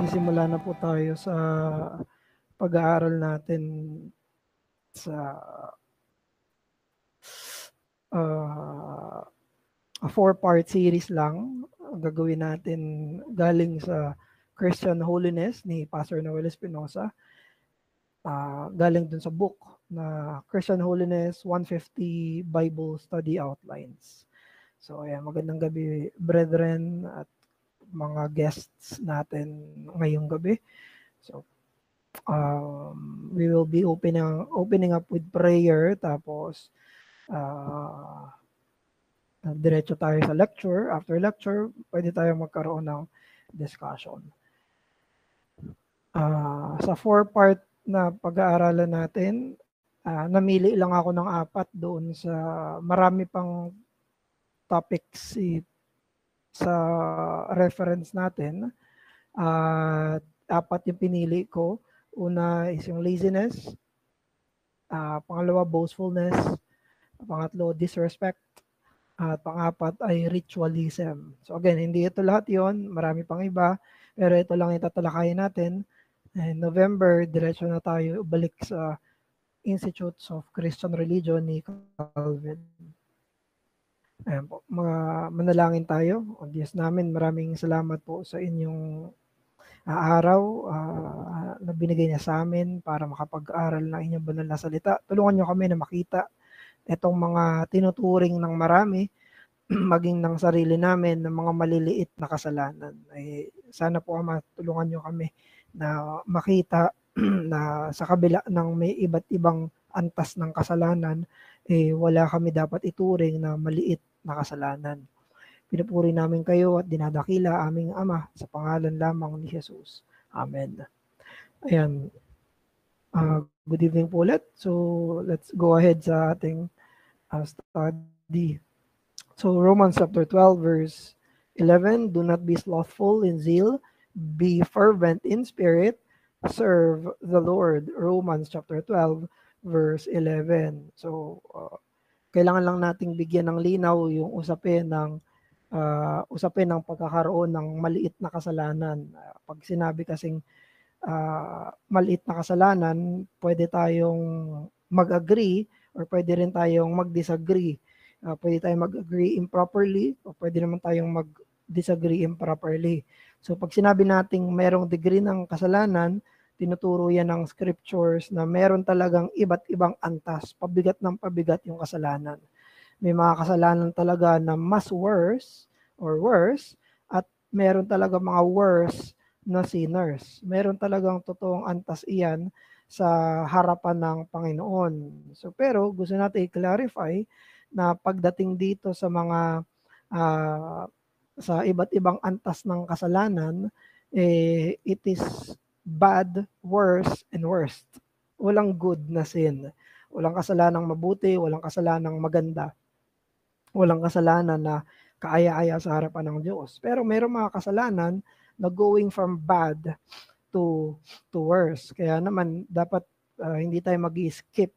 Magsisimula na po tayo sa pag-aaral natin sa a 4-part series lang. Ang gagawin natin galing sa Christian Holiness ni Pastor Noel Espinosa. Galing dun sa book na Christian Holiness 150 Bible Study Outlines. So ayan, magandang gabi brethren at mga guests natin ngayong gabi. So we will be opening up with prayer, tapos diretso tayo sa lecture. After lecture, pwede tayong magkaroon ng discussion. Sa 4-part na pag-aaralan natin, namili lang ako ng 4 doon sa marami pang topics sa reference natin. 4 yung pinili ko. Una is yung laziness, pangalawa boastfulness, pangatlo disrespect, at pang-4 ay ritualism. So again, hindi ito lahat yon, marami pang iba, pero ito lang itatalakayin natin. And November, diretso na tayo balik sa Institutes of Christian Religion ni Calvin. Ayan po, manalangin tayo. O Diyos namin, maraming salamat po sa inyong araw na binigay niya sa amin para makapag-aral ng inyong banal na salita. Tulungan niyo kami na makita itong mga tinuturing ng marami, maging ng sarili namin, ng mga maliliit na kasalanan. Ay, sana po Ama, tulungan niyo kami na makita na sa kabila ng may iba't ibang antas ng kasalanan, wala kami dapat ituring na maliit na kasalanan. Pinupuri namin kayo at dinadakila aming Ama sa pangalan lamang ni Jesus. Amen. Ayan. Good evening po ulit. So let's go ahead sa ating study. So Romans chapter 12 verse 11, do not be slothful in zeal, be fervent in spirit, serve the Lord. Romans chapter 12 verse 11. So kailangan lang nating bigyan ng linaw yung usapin ng pagkakaroon ng maliit na kasalanan. Pag sinabi kasing maliit na kasalanan, pwede tayong mag-agree or pwede rin tayong mag-disagree. Pwede tayong mag-agree improperly o pwede naman tayong mag-disagree improperly. So pag sinabi nating merong degree ng kasalanan, tinuturo yan ng scriptures na meron talagang iba't ibang antas, pabigat ng pabigat yung kasalanan. May mga kasalanan talaga na mas worse at meron talaga mga worse na sinners. Meron talagang totoong antas iyan sa harapan ng Panginoon. So pero gusto natin i-clarify na pagdating dito sa mga sa iba't ibang antas ng kasalanan, it is bad, worse, and worst. Walang good na sin. Walang kasalanang mabuti, walang kasalanang maganda. Walang kasalanan na kaaya-aya sa harapan ng Diyos. Pero mayroong mga kasalanan na going from bad to worse. Kaya naman dapat hindi tayo mag-skip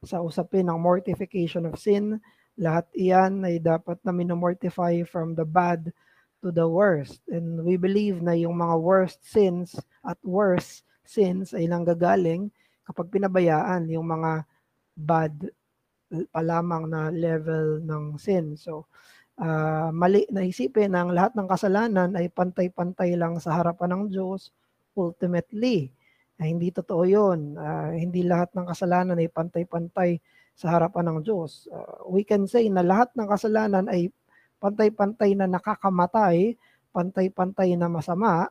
sa usapin ng mortification of sin. Lahat iyan ay dapat na minomortify from the bad to the worst. And we believe na yung mga worst sins at worse sins ay nanggagaling kapag pinabayaan yung mga bad pa lamang na level ng sin. So, mali na isipin na ang lahat ng kasalanan ay pantay-pantay lang sa harapan ng Diyos. Ultimately, hindi totoo yun. Hindi lahat ng kasalanan ay pantay-pantay sa harapan ng Diyos. We can say na lahat ng kasalanan ay pantay-pantay na nakakamatay, pantay-pantay na masama,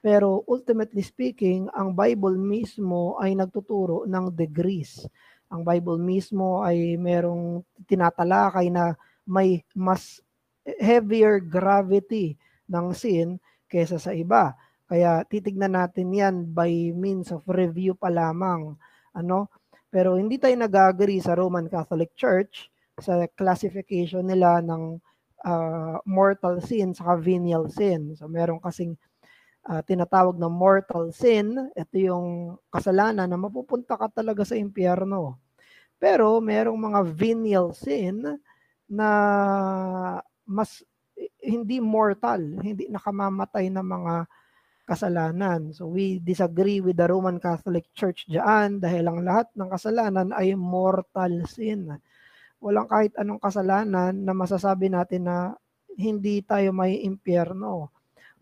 pero ultimately speaking, ang Bible mismo ay nagtuturo ng degrees. Ang Bible mismo ay merong tinatalakay na may mas heavier gravity ng sin kaysa sa iba. Kaya titignan natin yan by means of review pa lamang. Pero hindi tayo nag-agree sa Roman Catholic Church sa classification nila ng mortal sin sa venial sin. So meron kasing tinatawag na mortal sin. Ito yung kasalanan na mapupunta ka talaga sa impyerno. Pero merong mga venial sin na mas hindi mortal, hindi nakamamatay na mga kasalanan. So we disagree with the Roman Catholic Church diyan dahil ang lahat ng kasalanan ay mortal sin. Walang kahit anong kasalanan na masasabi natin na hindi tayo may impyerno.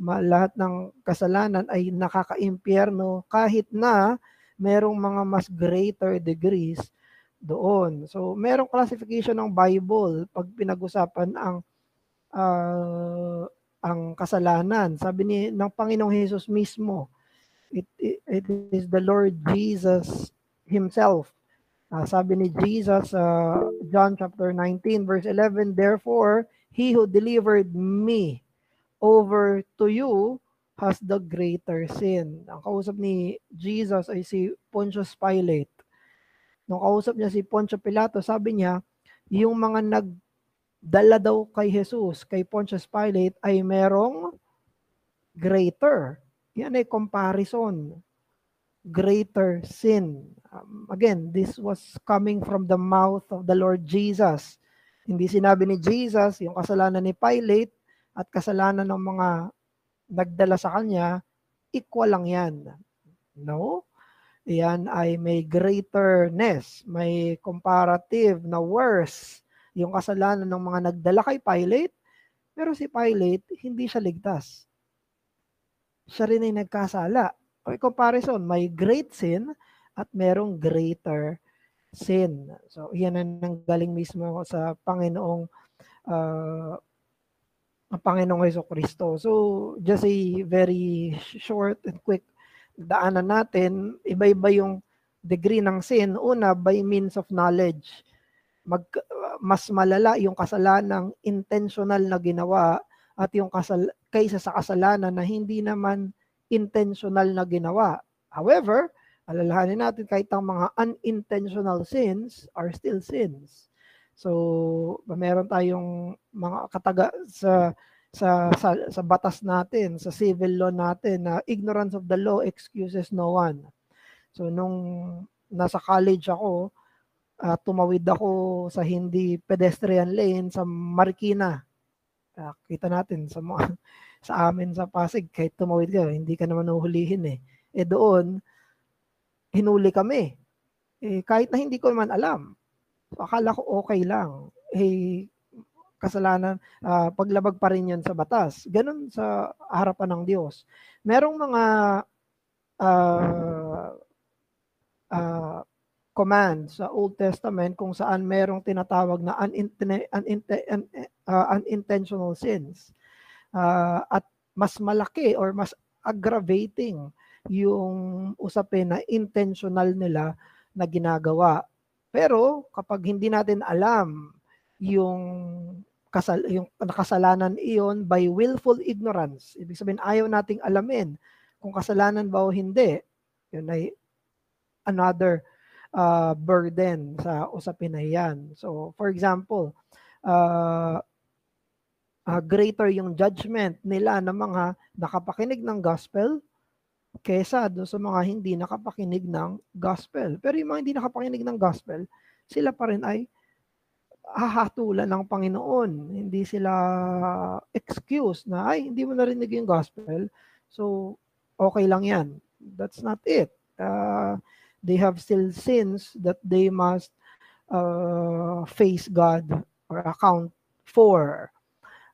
Lahat ng kasalanan ay nakakaimpyerno kahit na merong mga mas greater degrees doon. So merong classification ng Bible pag pinag-usapan ang kasalanan. Sabi ng Panginoong Hesus mismo, it is the Lord Jesus himself. Sabi ni Jesus John chapter 19 verse 11, therefore he who delivered me over to you has the greater sin. Ang kausap ni Jesus ay si Pontius Pilate. Nung kausap niya si Poncio Pilato, sabi niya, yung mga nagdala daw kay Jesus, kay Pontius Pilate, ay merong greater. Yan ay comparison. Greater sin. Again, this was coming from the mouth of the Lord Jesus. Hindi sinabi ni Jesus yung kasalanan ni Pilate at kasalanan ng mga nagdala sa kanya, equal lang yan. No? Yan ay may greaterness, may comparative na worse yung kasalanan ng mga nagdala kay Pilate, pero si Pilate, hindi siya ligtas. Siya rin ay nagkasala. O comparison, may great sin at merong greater sin. So, yan ang nanggaling mismo sa Panginoong Hesus-Kristo. So, just a very short and quick daanan natin, iba-iba yung degree ng sin. Una, by means of knowledge. Mas malala yung kasalanang intentional na ginawa at yung kaysa sa kasalanan na hindi naman intentional na ginawa. However, alalahanin natin kahit ang mga unintentional sins are still sins. So, meron tayong mga sa batas natin, sa civil law natin na ignorance of the law excuses no one. So, nung nasa college ako, tumawid ako sa hindi pedestrian lane sa Marikina. Kita natin sa amin sa Pasig, kahit tumawid ka, hindi ka naman uhulihin eh. Doon, hinuli kami. Kahit na hindi ko naman alam. So, akala ko okay lang. Kasalanan, paglabag pa rin yun sa batas. Ganun sa harapan ng Diyos. Merong mga command sa Old Testament kung saan merong tinatawag na unintentional sins. At mas malaki or mas aggravating yung usapin na intentional nila na ginagawa. Pero kapag hindi natin alam yung kasalanan iyon by willful ignorance, ibig sabihin ayaw nating alamin kung kasalanan ba o hindi, yun ay another burden sa usapin na yan. So, for example, greater yung judgment nila ng mga nakapakinig ng gospel kesa doon sa mga hindi nakapakinig ng gospel. Pero yung mga hindi nakapakinig ng gospel, sila pa rin ay hahatulan ng Panginoon. Hindi sila excuse na, ay, hindi mo narinig yung gospel, so okay lang yan. That's not it. They have still sins that they must face God or account for.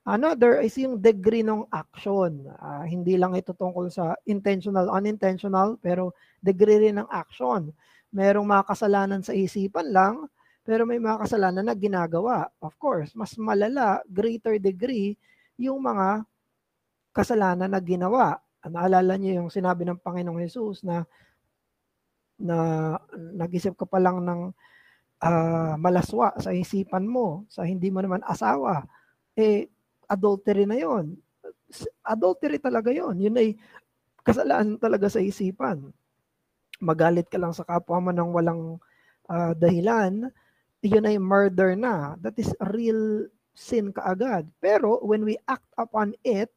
Another is yung degree ng action. Hindi lang ito tungkol sa intentional, unintentional, pero degree rin ng action. Merong mga kasalanan sa isipan lang, pero may mga kasalanan na ginagawa. Of course, mas malala, greater degree, yung mga kasalanan na ginawa. Naalala niyo yung sinabi ng Panginoong Hesus na nag-isip ka pa lang ng malaswa sa isipan mo, sa hindi mo naman asawa. Adultery na yon. Adultery talaga yon. Yun ay kasalanan talaga sa isipan. Magalit ka lang sa kapwa mo ng walang dahilan, yun ay murder na. That is a real sin kaagad. Pero when we act upon it,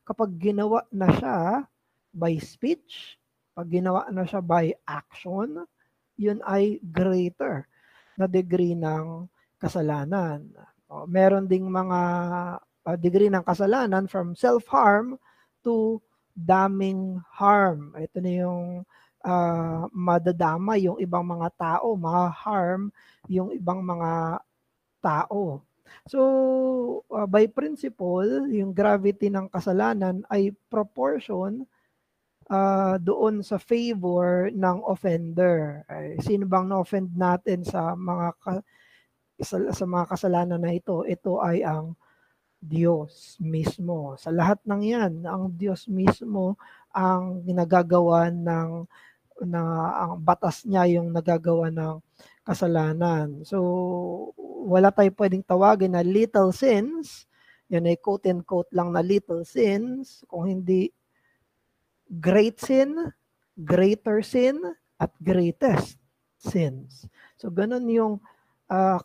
kapag ginawa na siya by speech, pag ginawa na siya by action, yun ay greater na degree ng kasalanan. Meron ding mga degree ng kasalanan from self-harm to daming harm. Ito na yung madadama yung ibang mga tao, ma-harm yung ibang mga tao. So, by principle, yung gravity ng kasalanan ay proportion doon sa favor ng offender. Ay, sino bang na-offend natin sa mga kasalanan na ito? Ito ay ang Diyos mismo. Sa lahat ng yan, ang Diyos mismo ang ginagagawa na ang batas niya yung nagagawa ng kasalanan. So, wala tayo pwedeng tawagin na little sins. Yan ay quote and quote lang na little sins. Kung hindi great sin, greater sin, at greatest sins. So, ganun yung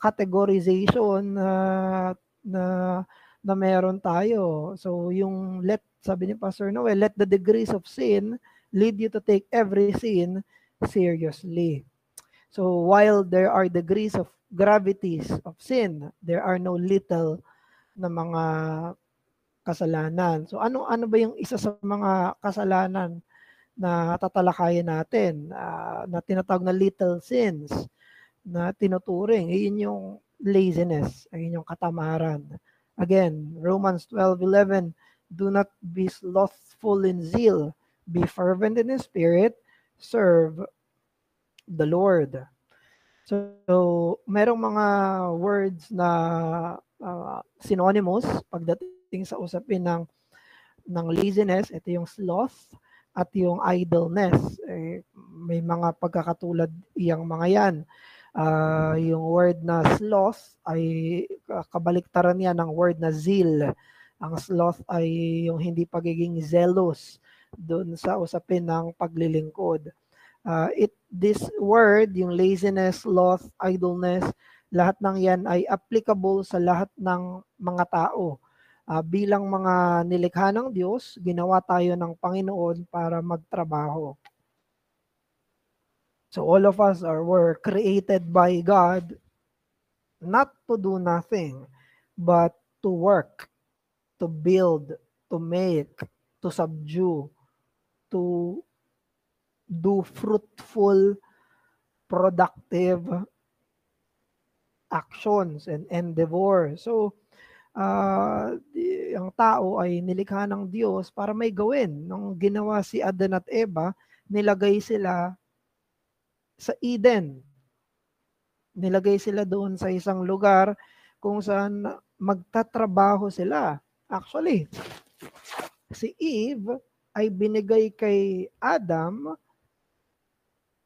categorization na na meron tayo. So, yung sabi ni Pastor Noel, let the degrees of sin lead you to take every sin seriously. So, while there are degrees of gravities of sin, there are no little na mga kasalanan. So, ano ba yung isa sa mga kasalanan na tatalakayin natin na tinatawag na little sins na tinuturing? Iyon yung laziness, ayun yung katamaran. Again, Romans 12:11, do not be slothful in zeal, be fervent in the spirit, serve the Lord. So merong mga words na synonymous pagdating sa usapin ng laziness. Ito yung sloth at yung idleness. May mga pagkakatulad iyang mga yan. Yung word na sloth ay kabaliktaran niya ng word na zeal. Ang sloth ay yung hindi pagiging zealous doon sa usapin ng paglilingkod. This word, yung laziness, sloth, idleness, lahat ng yan ay applicable sa lahat ng mga tao. Bilang mga nilikha ng Diyos, ginawa tayo ng Panginoon para magtrabaho. So all of us were created by God not to do nothing, but to work, to build, to make, to subdue, to do fruitful, productive actions and endeavor. So, ang tao ay nilikha ng Diyos para may gawin. Nung ginawa si Adan at Eva, nilagay sila sa Eden. Nilagay sila doon sa isang lugar kung saan magtatrabaho sila. Actually, si Eve ay binigay kay Adam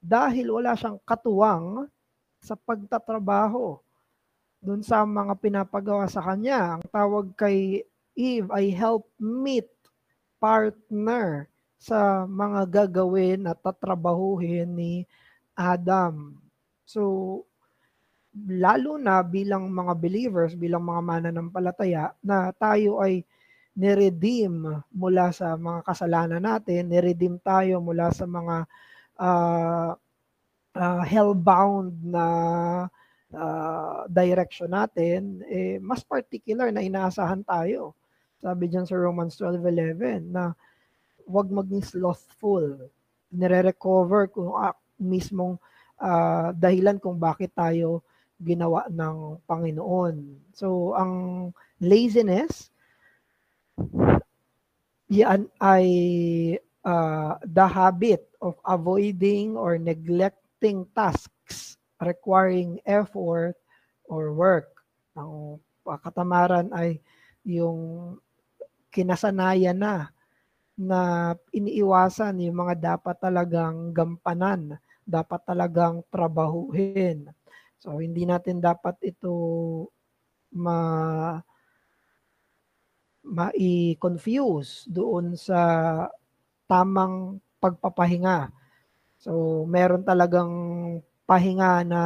dahil wala siyang katuwang sa pagtatrabaho doon sa mga pinapagawa sa kanya. Ang tawag kay Eve ay helpmeet, partner sa mga gagawin at tatrabahuhin ni Adam. So, lalo na bilang mga believers, bilang mga mananampalataya, na tayo ay niredeem mula sa mga kasalanan natin, niredeem tayo mula sa mga hellbound na direction natin, mas particular na inaasahan tayo. Sabi diyan sa Romans 12:11 na huwag maging slothful. Nire-recover kung mismong dahilan kung bakit tayo ginawa ng Panginoon. So, ang laziness, yan ay the habit of avoiding or neglecting tasks requiring effort or work. Ang katamaran ay yung kinasanayan na iniiwasan yung mga dapat talagang gampanan, dapat talagang trabahuhin. So, hindi natin dapat ito ma-confuse doon sa tamang pagpapahinga. So, meron talagang pahinga na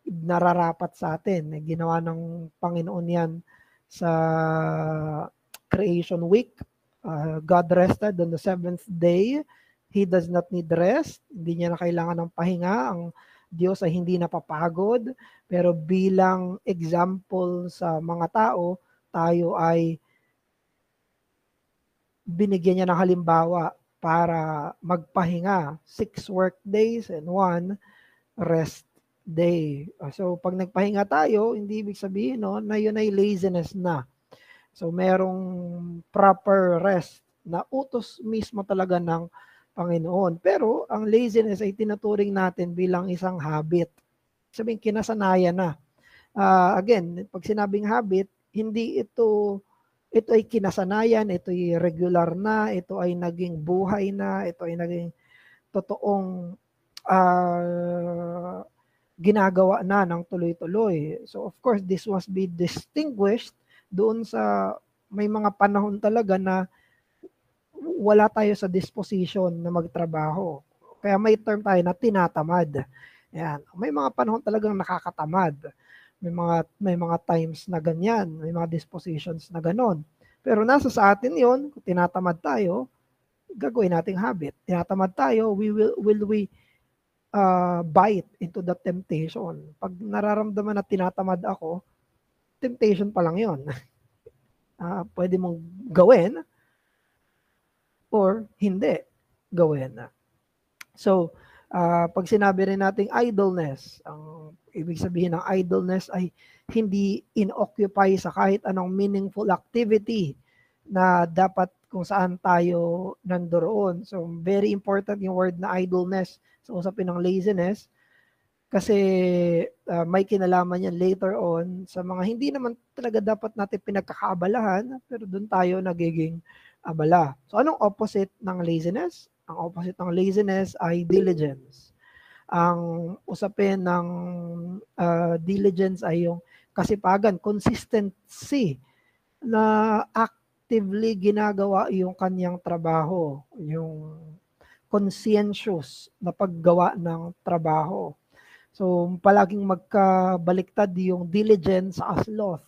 nararapat sa atin. Ginawa ng Panginoon yan sa Creation Week. God rested on the seventh day. He does not need rest. Hindi niya na kailangan ng pahinga. Ang Diyos ay hindi napapagod. Pero bilang example sa mga tao, tayo ay binigyan niya ng halimbawa para magpahinga, 6 work days and 1 rest day. So pag nagpahinga tayo, hindi ibig sabihin no, na yun ay laziness na. So merong proper rest na utos mismo talaga ng Panginoon. Pero ang laziness ay tinuturing natin bilang isang habit. Sabihin, kinasanayan na. Again, pag sinabing habit, hindi ito ay kinasanayan, ito ay regular na, ito ay naging buhay na, ito ay naging totoong ginagawa na ng tuloy-tuloy. So of course, this must be distinguished doon sa may mga panahon talaga na wala tayo sa disposition na magtrabaho. Kaya may term tayo na tinatamad. Yan. May mga panahon talagang nakakatamad. May mga times na ganyan, may mga dispositions na ganon. Pero nasa sa atin 'yon, kung tinatamad tayo, gagawin nating habit. Tinatamad tayo, will we bite into the temptation? Pag nararamdaman na tinatamad ako, temptation pa lang 'yon. Pwede mong gawin or hindi gawin. So, pag sinabi rin nating idleness, ang ibig sabihin ng idleness ay hindi inoccupy sa kahit anong meaningful activity na dapat kung saan tayo nandoon. So, very important yung word na idleness sa usapin ng laziness kasi may kinalaman yan later on sa mga hindi naman talaga dapat natin pinagkakaabalahan pero doon tayo nagiging abala. So, anong opposite ng laziness? Ang opposite ng laziness ay diligence. Ang usapin ng diligence ay yung kasipagan, consistency na actively ginagawa yung kanyang trabaho, yung conscientious na paggawa ng trabaho. So, palaging magkabaliktad yung diligence sa sloth,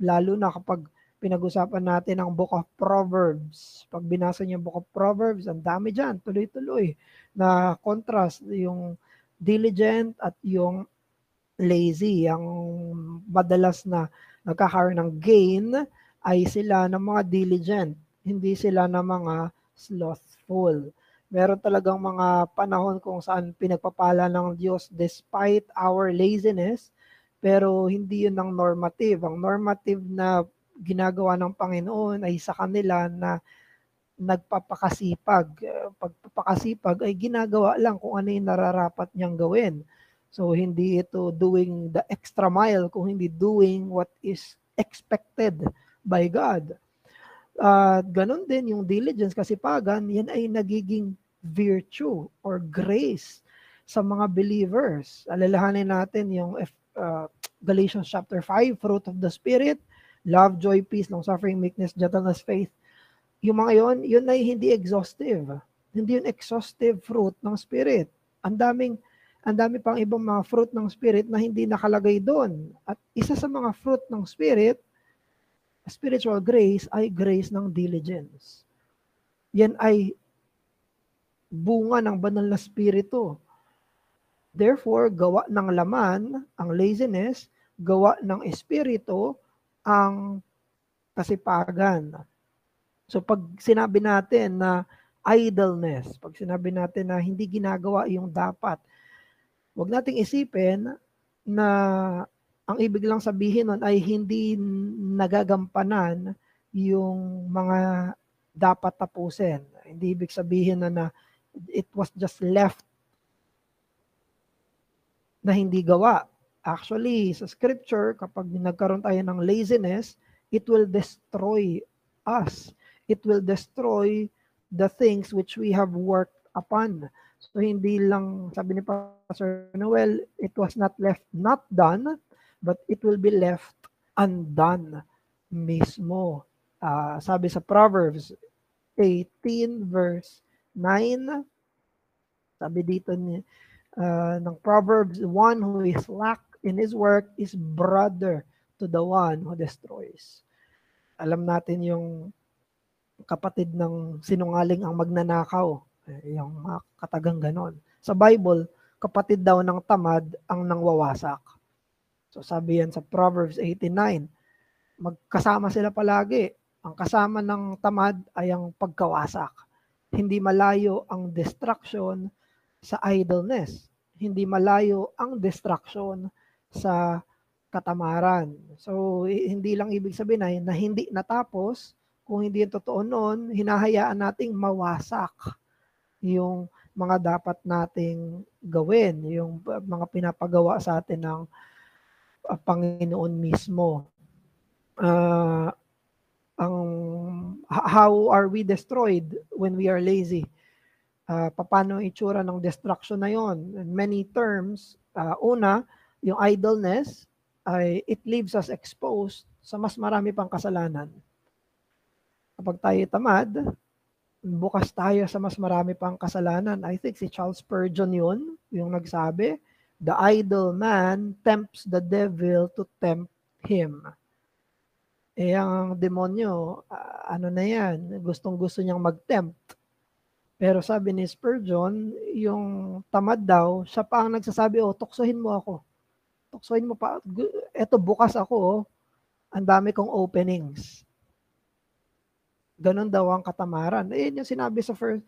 lalo na kapag pinag-usapan natin ang Book of Proverbs. Pag binasa niyo yung Book of Proverbs, ang dami dyan, tuloy-tuloy na contrast yung diligent at yung lazy. Ang madalas na nagkakaroon ng gain ay sila ng mga diligent, hindi sila ng mga slothful. Meron talagang mga panahon kung saan pinagpapala ng Diyos despite our laziness, pero hindi yun ang normative. Ang normative na ginagawa ng Panginoon ay sa kanila na nagpapakasipag. Pagpapakasipag ay ginagawa lang kung ano yung nararapat niyang gawin. So hindi ito doing the extra mile, kung hindi doing what is expected by God. Ganon din yung diligence, kasipagan, yan ay nagiging virtue or grace sa mga believers. Alalahanin natin yung Galatians chapter 5, fruit of the Spirit, love, joy, peace, long-suffering, meekness, gentleness, faith. Yung mga yun ay hindi exhaustive. Hindi yun exhaustive fruit ng Spirit. Ang dami pang ibang mga fruit ng Spirit na hindi nakalagay doon. At isa sa mga fruit ng Spirit, spiritual grace, ay grace ng diligence. Yan ay bunga ng banal na spirito. Therefore, gawa ng laman, ang laziness, gawa ng espiritu, ang kasipagan. So pag sinabi natin na idleness, pag sinabi natin na hindi ginagawa yung dapat, huwag nating isipin na ang ibig lang sabihin nun ay hindi nagagampanan yung mga dapat tapusin. Hindi ibig sabihin na it was just left na hindi gawa. Actually, sa scripture, kapag nagkaroon tayo ng laziness, it will destroy us. It will destroy the things which we have worked upon. So hindi lang, sabi ni Pastor Noel, it was not left not done, but it will be left undone mismo. Sabi sa Proverbs 18 verse 9, sabi dito ng Proverbs, one who is lack in his work is brother to the one who destroys. Alam natin yung kapatid ng sinungaling ang magnanakaw. Yung mga katagang ganon. Sa Bible, kapatid daw ng tamad ang nangwawasak. So sabi yan sa Proverbs 89, magkasama sila palagi. Ang kasama ng tamad ay ang pagkawasak. Hindi malayo ang distraction sa idleness. Hindi malayo ang distraction sa katamaran. So, hindi lang ibig sabihin na hindi natapos. Kung hindi yung totoo noon, hinahayaan nating mawasak yung mga dapat nating gawin, yung mga pinapagawa sa atin ng Panginoon mismo. How are we destroyed when we are lazy? Paano itsura ng destruction na yon? In many terms, una, yung idleness, it leaves us exposed sa mas marami pang kasalanan. Kapag tayo tamad, bukas tayo sa mas marami pang kasalanan. I think si Charles Spurgeon yun, yung nagsabi, the idle man tempts the devil to tempt him. Ang demonyo, ano na yan, gustong-gusto niyang mag-tempt. Pero sabi ni Spurgeon, yung tamad daw, siya pa ang nagsasabi, tuksohin mo ako. Tuksohin mo pa. Eto, bukas ako, ang dami kong openings. Ganon daw ang katamaran. Yung sinabi sa 1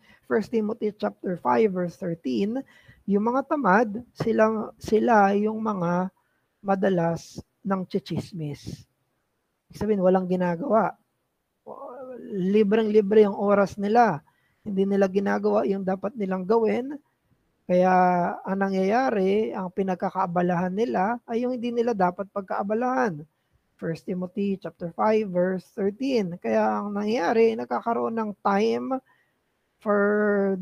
Timothy chapter 5 verse 13, yung mga tamad, sila yung mga madalas ng chichismis. Ibig sabihin, walang ginagawa. Libreng-libre yung oras nila. Hindi nila ginagawa yung dapat nilang gawin. Kaya ang nangyayari, ang pinagkakaabalahan nila ay yung hindi nila dapat pagkaabalahan. 1 Timothy chapter 5 verse 13. Kaya ang nangyayari, nakakaroon ng time for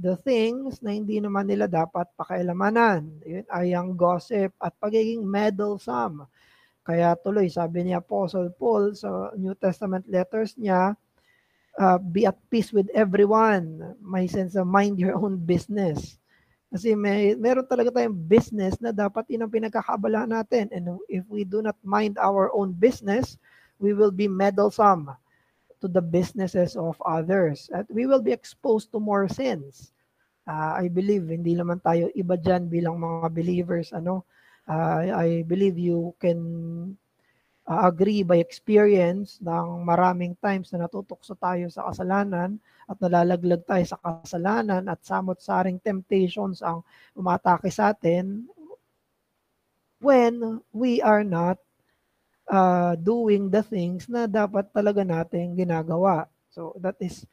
the things na hindi naman nila dapat pakialamanan. Yun ay ang gossip at pagiging meddlesome. Kaya tuloy, sabi ni Apostle Paul sa New Testament letters niya, be at peace with everyone. May sense of mind your own business. Kasi meron talaga tayong business na dapat yun ang pinagkakaabalahan natin. And if we do not mind our own business, we will be meddlesome to the businesses of others. At we will be exposed to more sins. I believe, hindi naman tayo iba dyan bilang mga believers. I believe you can agree by experience ng maraming times na natutukso tayo sa kasalanan at nalalaglag tayo sa kasalanan at samot-saring temptations ang umatake sa atin when we are not doing the things na dapat talaga natin ginagawa. So that is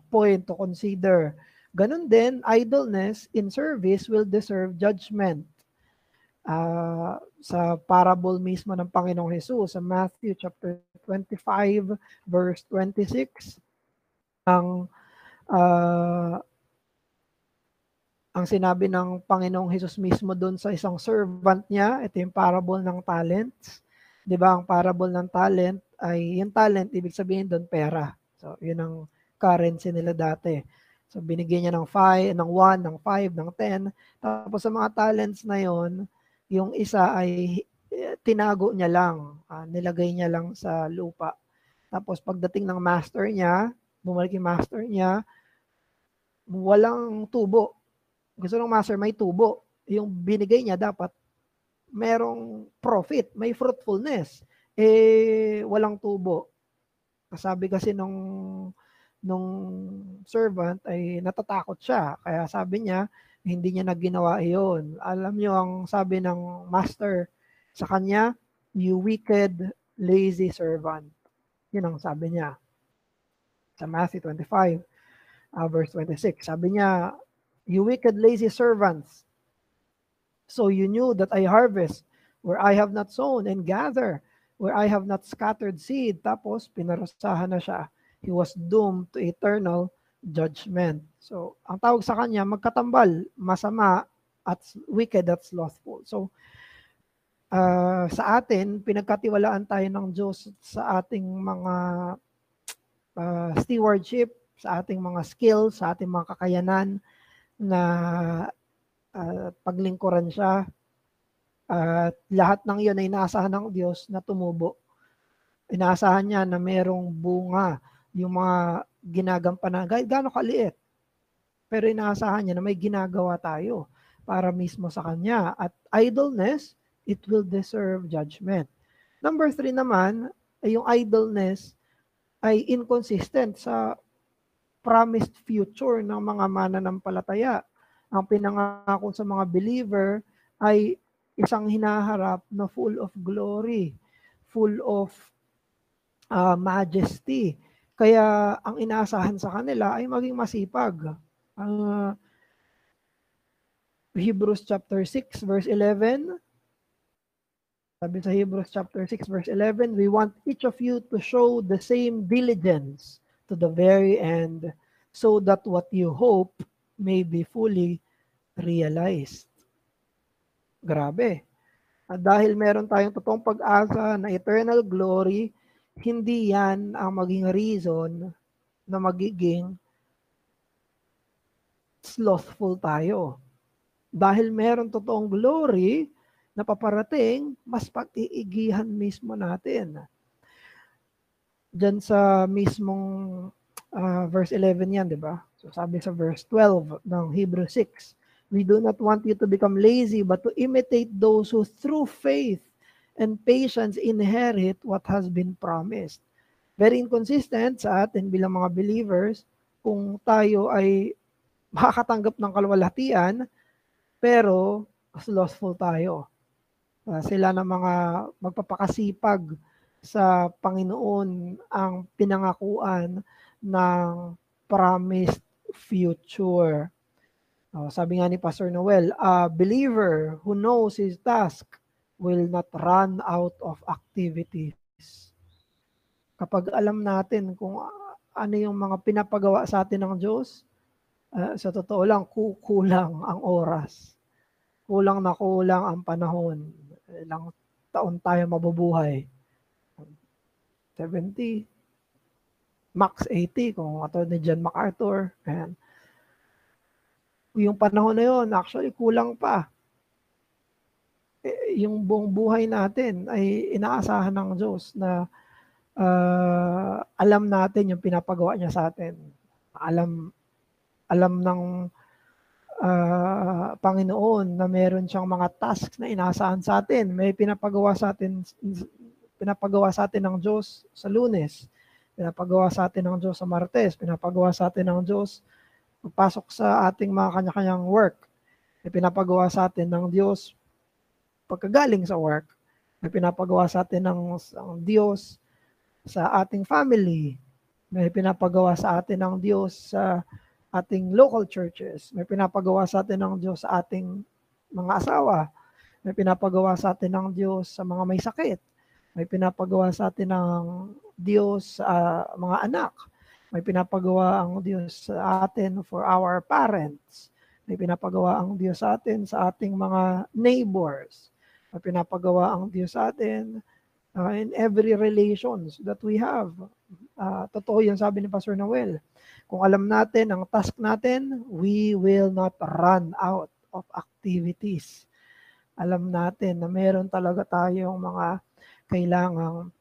point to consider. Ganun din, idleness in service will deserve judgment. Sa parable mismo ng Panginoong Hesus sa Matthew chapter 25 verse 26, ang sinabi ng Panginoong Hesus mismo doon sa isang servant niya, ito yung parable ng talents. 'Di ba, ang parable ng talent ay yung talent, ibig sabihin doon pera. So, yun ang currency nila dati. So, binigyan niya ng 1, ng 5, ng 10. Tapos sa mga talents na yon, yung isa ay tinago niya lang, nilagay niya lang sa lupa. Tapos pagdating ng master niya, bumalik yung master niya, walang tubo. Gusto ng master may tubo. Yung binigay niya dapat merong profit, may fruitfulness. Walang tubo. Sabi kasi nung servant ay natatakot siya. Kaya sabi niya, hindi niya na ginawa iyon. Alam niyo ang sabi ng master sa kanya, you wicked, lazy servant. Yun ang sabi niya. Sa Matthew 25, verse 26. Sabi niya, you wicked, lazy servants. So you knew that I harvest where I have not sown and gather where I have not scattered seed. Tapos pinarusahan na siya. He was doomed to eternal judgment. So, ang tawag sa kanya, magkatambal, masama, at wicked at slothful. So, sa atin, pinagkatiwalaan tayo ng Diyos sa ating mga stewardship, sa ating mga skills, sa ating mga kakayanan na paglingkuran siya. At lahat ng iyon ay inaasahan ng Diyos na tumubo. Inaasahan niya na merong bunga yung mga ginagampanan, kahit gaano kaliit. Pero inaasahan niya na may ginagawa tayo para mismo sa Kanya. At idleness, it will deserve judgment. Number 3 naman, yung idleness ay inconsistent sa promised future ng mga mananampalataya. Ang pinangako sa mga believer ay isang hinaharap na full of glory, full of majesty. Kaya ang inaasahan sa kanila ay maging masipag. Ang Hebrews chapter 6 verse 11, sabi sa Hebrews chapter 6 verse 11, we want each of you to show the same diligence to the very end, so that what you hope may be fully realized. Grabe. At dahil meron tayong totoong pag-asa na eternal glory, hindi yan ang maging reason na magiging slothful tayo. Dahil meron totoong glory na paparating, mas pag-iigihan mismo natin. Diyan sa mismong verse 11 yan, di ba? So sabi sa verse 12 ng Hebrews 6, we do not want you to become lazy, but to imitate those who through faith and patience inherit what has been promised. Very inconsistent sa atin bilang mga believers kung tayo ay makakatanggap ng kaluwalhatian, pero slothful tayo. Sila na mga magpapakasipag sa Panginoon ang pinangakuan ng promised future. Sabi nga ni Pastor Noel, a believer who knows his task will not run out of activities. Kapag alam natin kung ano yung mga pinapagawa sa atin ng Diyos, sa totoo lang, kulang ang oras. Kulang na kulang ang panahon. Ilang taon tayo mabubuhay? 70, max 80, kung katulad ni John MacArthur. Ayan. Yung panahon na yun, actually, kulang pa. Yung buong buhay natin ay inaasahan ng Diyos na alam natin yung pinapagawa niya sa atin. Alam ng Panginoon na meron siyang mga tasks na inaasahan sa atin. May pinapagawa sa atin ng Diyos sa Lunes, pinapagawa sa atin ng Diyos sa Martes, pinapagawa sa atin ng Diyos pagpasok sa ating mga kanya-kanyang work. May pinapagawa sa atin ng Diyos pagkagaling sa work. May pinapagawa sa atin ng Diyos sa ating family. May pinapagawa sa atin ng Diyos sa ating local churches. May pinapagawa sa atin ng Diyos sa ating mga asawa. May pinapagawa sa atin ng Diyos sa mga may sakit. May pinapagawa sa atin ng Diyos sa mga anak. May pinapagawa ang Diyos sa atin for our parents. May pinapagawa ang Diyos sa atin sa ating mga neighbors. May pinapagawa ang Diyos sa atin in every relations that we have. Totoo yan sabi ni Pastor Noel. Kung alam natin ang task natin, we will not run out of activities. Alam natin na meron talaga tayong mga kailangang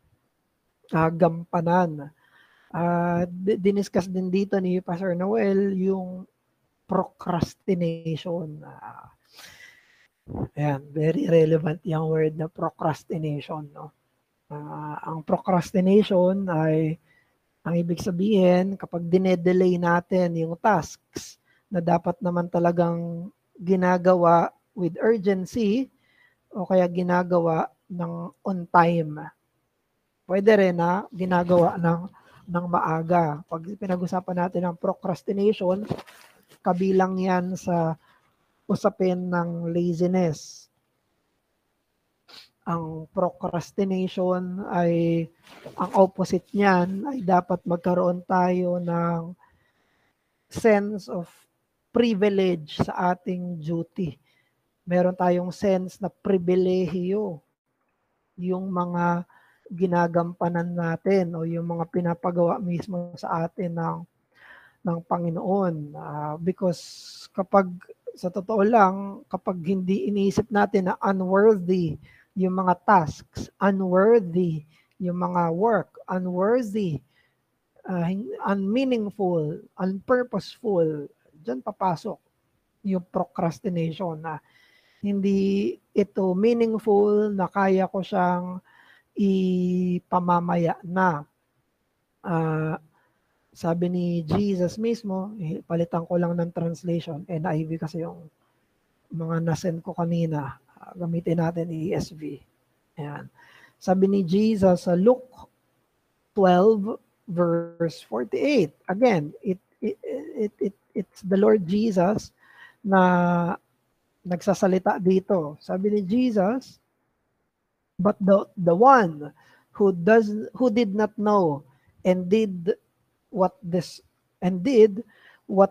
gampanan. Diniscuss din dito ni Pastor Noel yung procrastination. Ayan, very relevant yung word na procrastination. No? Ang procrastination ay, ang ibig sabihin, kapag dinedelay natin yung tasks na dapat naman talagang ginagawa with urgency o kaya ginagawa ng on time. Pwede rin na ginagawa ng maaga. Pag pinag-usapan natin ang procrastination, kabilang yan sa usapin ng laziness. Ang procrastination ay, ang opposite niyan ay dapat magkaroon tayo ng sense of privilege sa ating duty. Meron tayong sense na pribilehiyo yung mga ginagampanan natin o yung mga pinapagawa mismo sa atin ng Panginoon. Because kapag, sa totoo lang, kapag hindi iniisip natin na unworthy yung mga tasks, unworthy yung mga work, unworthy, unmeaningful, unpurposeful, dyan papasok yung procrastination na hindi ito meaningful, na kaya ko siyang ipamamaya na. Sabi ni Jesus mismo, palitan ko lang ng translation, NIV kasi yung mga nasend ko kanina, gamitin natin ESV. Ayan. Sabi ni Jesus sa Luke 12 verse 48. Again, it's the Lord Jesus na nagsasalita dito. Sabi ni Jesus, but the one who did not know and did what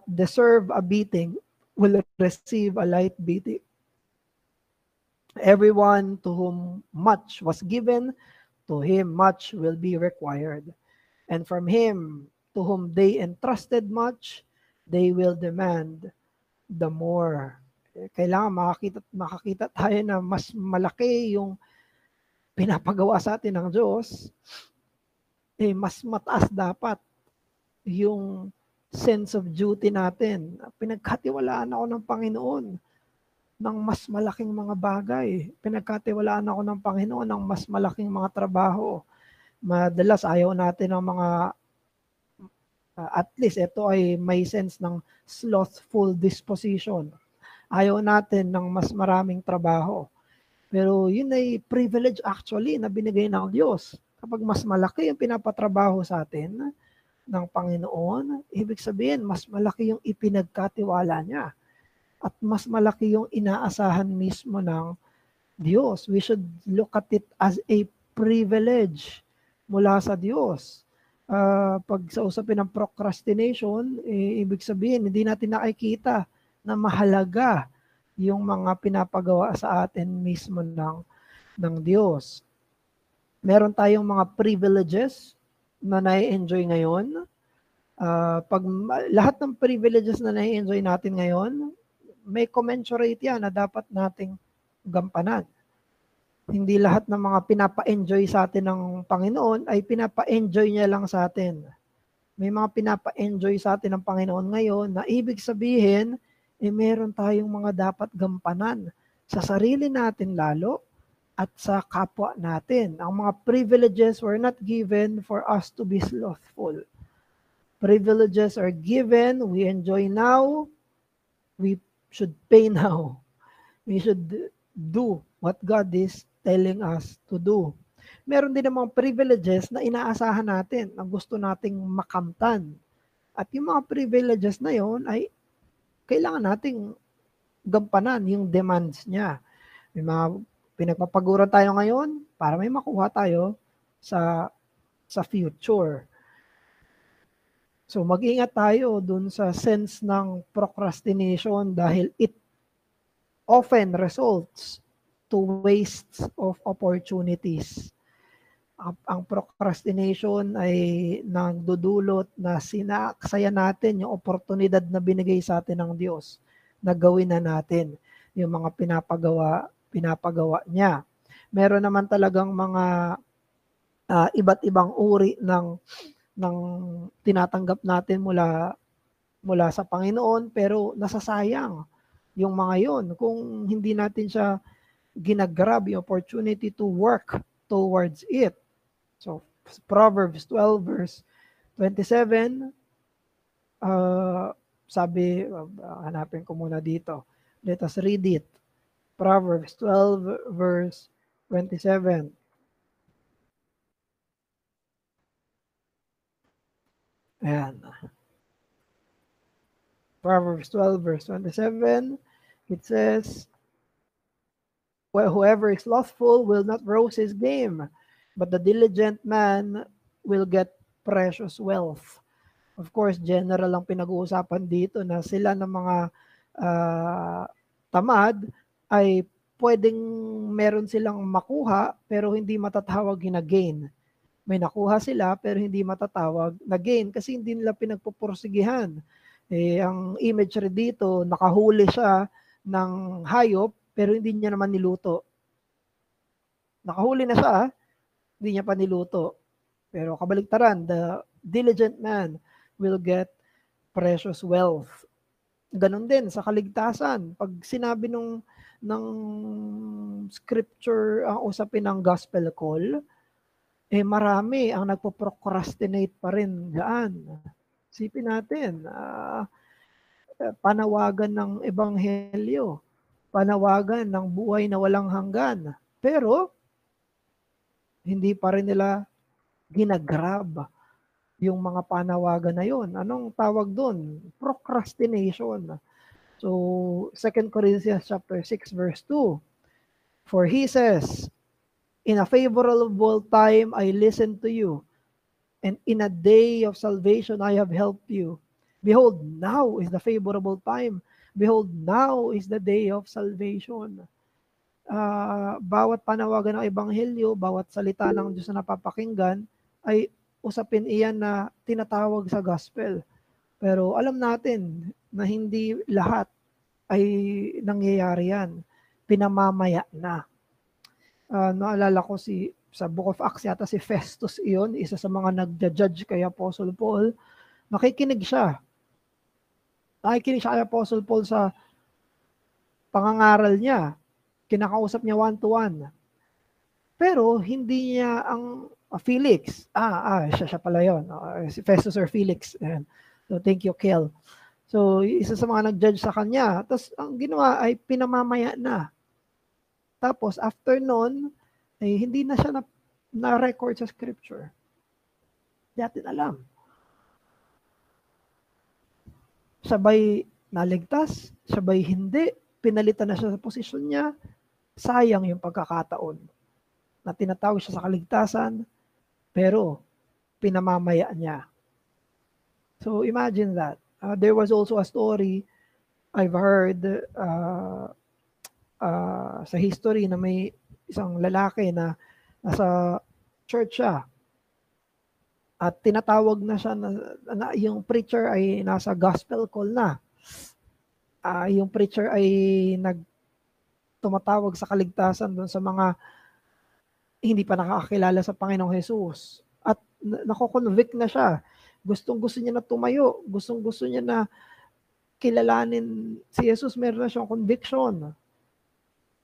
deserve a beating will receive a light beating. Everyone to whom much was given, to him much will be required. And from him to whom they entrusted much, they will demand the more. Kailangan makakita tayo na mas malaki yung pinapagawa sa atin ng Diyos, mas mataas dapat yung sense of duty natin. Pinagkatiwalaan ako ng Panginoon ng mas malaking mga bagay. Pinagkatiwalaan ako ng Panginoon ng mas malaking mga trabaho. Madalas ayaw natin ng mga, at least ito ay may sense ng slothful disposition. Ayaw natin ng mas maraming trabaho. Pero yun ay privilege actually na binigay ng Diyos. Kapag mas malaki yung pinapatrabaho sa atin ng Panginoon, ibig sabihin mas malaki yung ipinagkatiwala niya. At mas malaki yung inaasahan mismo ng Diyos. We should look at it as a privilege mula sa Diyos. Pag sa usapin ng procrastination, ibig sabihin, hindi natin nakikita na mahalaga yung mga pinapagawa sa atin mismo ng Diyos. Meron tayong mga privileges na nai-enjoy ngayon. Pag lahat ng privileges na nai-enjoy natin ngayon, may commensurate yan na dapat nating gampanan. Hindi lahat ng mga pinapa-enjoy sa atin ng Panginoon ay pinapa-enjoy niya lang sa atin. May mga pinapa-enjoy sa atin ng Panginoon ngayon na ibig sabihin, meron tayong mga dapat gampanan sa sarili natin lalo at sa kapwa natin. Ang mga privileges were not given for us to be slothful. Privileges are given, we enjoy now, we should pay now. We should do what God is telling us to do. Meron din namang privileges na inaasahan natin, na gusto nating makamtan. At yung mga privileges na yon ay kailangan nating gampanan yung demands niya. May mga pinagpapaguran tayo ngayon para may makuha tayo sa future. So mag-ingat tayo dun sa sense ng procrastination dahil it often results to wastes of opportunities. Ang procrastination ay nagdudulot na sinaaksaya natin yung oportunidad na binigay sa atin ng Diyos na gawin na natin yung mga pinapagawa niya. Meron naman talagang mga iba't ibang uri ng tinatanggap natin mula sa Panginoon pero nasasayang yung mga yon kung hindi natin siya ginagrab yung opportunity to work towards it. So Proverbs 12 verse 27 sabi, hanapin ko muna dito. Let us read it. Proverbs 12 verse 27. Ayan. Proverbs 12 verse 27, it says, well, whoever is slothful will not roast his game, but the diligent man will get precious wealth. Of course, general ang pinag-uusapan dito na sila ng mga tamad ay pwedeng meron silang makuha pero hindi matatawag na gain. May nakuha sila pero hindi matatawag na gain kasi hindi nila pinagpupursigihan. Ang imagery dito, nakahuli siya ng hayop pero hindi niya naman niluto. Nakahuli na siya, hindi niya pa niluto. Pero kabaligtaran, the diligent man will get precious wealth. Ganon din sa kaligtasan. Pag sinabi ng scripture ang usapin ng gospel call, marami ang nagpo-procrastinate pa rin diyan. Isipin natin, panawagan ng ebanghelyo, panawagan ng buhay na walang hanggan. Pero, hindi pa rin nila ginagrab yung mga panawagan na yun. Anong tawag doon? Procrastination. So, 2 Corinthians chapter 6 verse 2. For he says, in a favorable time I listened to you, and in a day of salvation I have helped you. Behold, now is the favorable time. Behold, now is the day of salvation. Bawat panawagan ng ebanghelyo, bawat salita ng Diyos na napapakinggan, ay usapin iyan na tinatawag sa gospel. Pero alam natin na hindi lahat ay nangyayari yan. Pinamamaya na. Naalala ko sa Book of Acts yata si Festus iyon, isa sa mga nagja-judge kay Apostle Paul. Nakikinig siya kay Apostle Paul sa pangangaral niya. Kinakausap niya one-to-one. Pero hindi niya ang Felix. Siya pala yun. Si Festus or Felix. So thank you, Kel. So isa sa mga nag-judge sa kanya. Tapos ang ginawa ay pinamamaya na. Tapos after nun, ay hindi na siya na-record sa scripture. Hindi natin alam. Sabay naligtas, sabay hindi. Pinalitan na siya sa posisyon niya. Sayang yung pagkakataon na tinatawag siya sa kaligtasan, pero pinamamaya niya. So imagine that. There was also a story I've heard sa history na may isang lalaki na nasa church siya at tinatawag na siya na yung preacher ay nasa gospel call na. Yung preacher ay tumatawag sa kaligtasan doon sa mga hindi pa nakakakilala sa Panginoong Jesus. At nako-convict na siya. Gustong-gusto niya na tumayo. Gustong-gusto niya na kilalanin si Jesus. Meron na siyang conviction.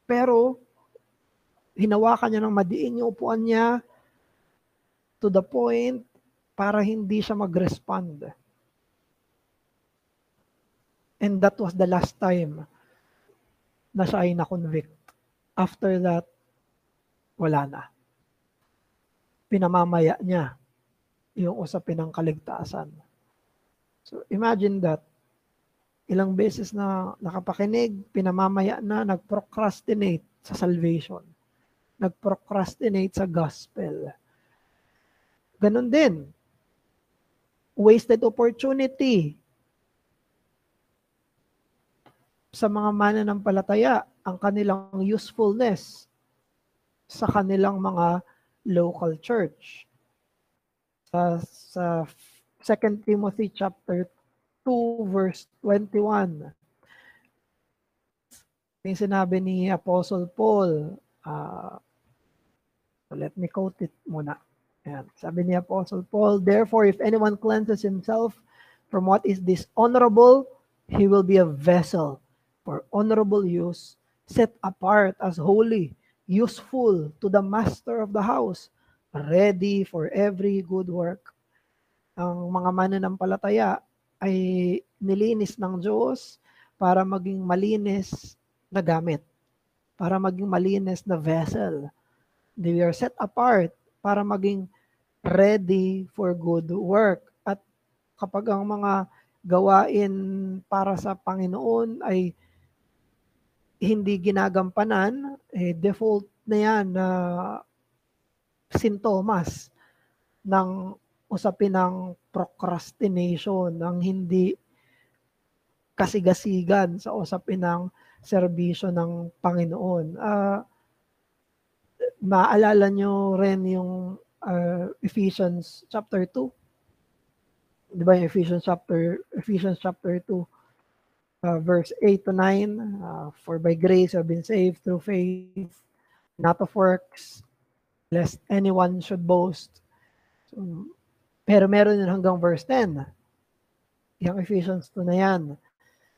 Pero, hinawakan niya ng madiin yung upuan niya to the point para hindi siya mag-respond. And that was the last time na siya ay na-convict. After that, wala na. Pinamamaya niya yung usapin ng kaligtasan. So imagine that. Ilang beses na nakapakinig, pinamamaya na, nag-procrastinate sa salvation. Nag-procrastinate sa gospel. Ganon din. Wasted opportunity. Sa mga mananampalataya, ang kanilang usefulness sa kanilang mga local church. Sa 2 Timothy chapter 2 verse 21. Yung sinabi ni Apostle Paul, let me quote it muna. Ayan. Sabi ni Apostle Paul, therefore if anyone cleanses himself from what is dishonorable, he will be a vessel for honorable use, set apart as holy, useful to the master of the house, ready for every good work. Ang mga mananampalataya ay nilinis ng Diyos para maging malinis na gamit, para maging malinis na vessel. They are set apart para maging ready for good work. At kapag ang mga gawain para sa Panginoon ay hindi ginagampanan, default na yan na sintomas ng usapin ng procrastination, ng hindi kasigasigan sa usapin ng serbisyo ng Panginoon. Maalala nyo rin yung Ephesians chapter 2. Di ba yung Ephesians chapter 2, verse 8 to 9, for by grace you have been saved through faith, not of works, lest anyone should boast. So, pero meron yun hanggang verse 10. Yung Ephesians 2 na yan.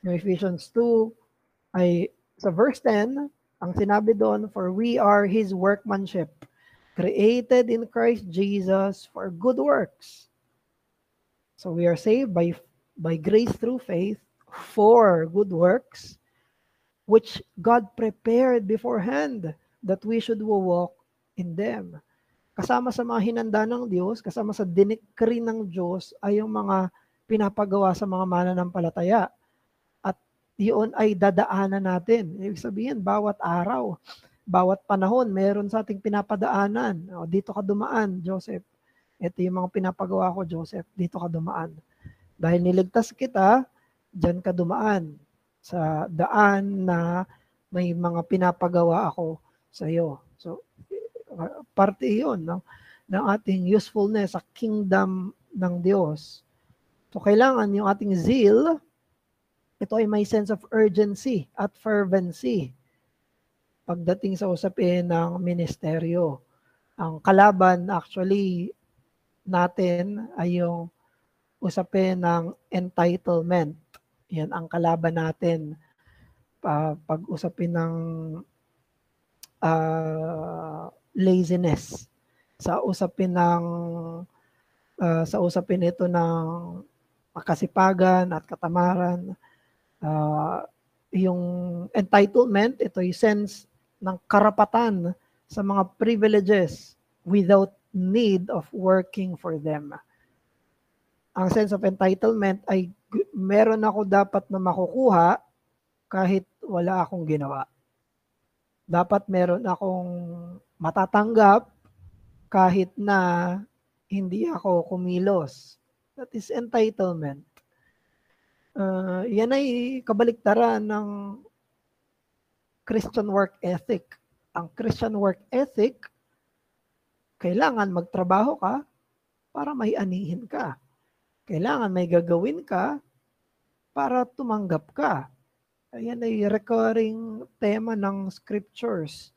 Yung Ephesians 2 ay sa verse 10, ang sinabi doon, for we are His workmanship, created in Christ Jesus for good works. So we are saved by grace through faith for good works, which God prepared beforehand that we should walk in them. Kasama sa mga hinanda ng Diyos, kasama sa dinikri ng Diyos ay yung mga pinapagawa sa mga mananampalataya. At yun ay dadaanan natin. Ibig sabihin, bawat araw, bawat panahon, meron sa ating pinapadaanan. O, dito ka dumaan, Joseph. Ito yung mga pinapagawa ko, Joseph. Dito ka dumaan. Dahil niligtas kita, dyan ka dumaan sa daan na may mga pinapagawa ako sa iyo. So, parte iyon ng ating usefulness sa kingdom ng Diyos. So, kailangan yung ating zeal, ito ay may sense of urgency at fervency pagdating sa usapin ng ministeryo. Ang kalaban actually natin ay yung usapin ng entitlement. Yan ang kalaban natin pag usapin ng laziness. Sa usapin ito ng kasipagan at katamaran, yung entitlement, ito yung sense ng karapatan sa mga privileges without need of working for them. Ang sense of entitlement ay meron ako dapat na makukuha kahit wala akong ginawa. Dapat meron akong matatanggap kahit na hindi ako kumilos. That is entitlement. Yan ay kabaliktaran ng Christian work ethic. Ang Christian work ethic, kailangan magtrabaho ka para may anihin ka. Kailangan may gagawin ka para tumanggap ka. Ayan ay recurring tema ng scriptures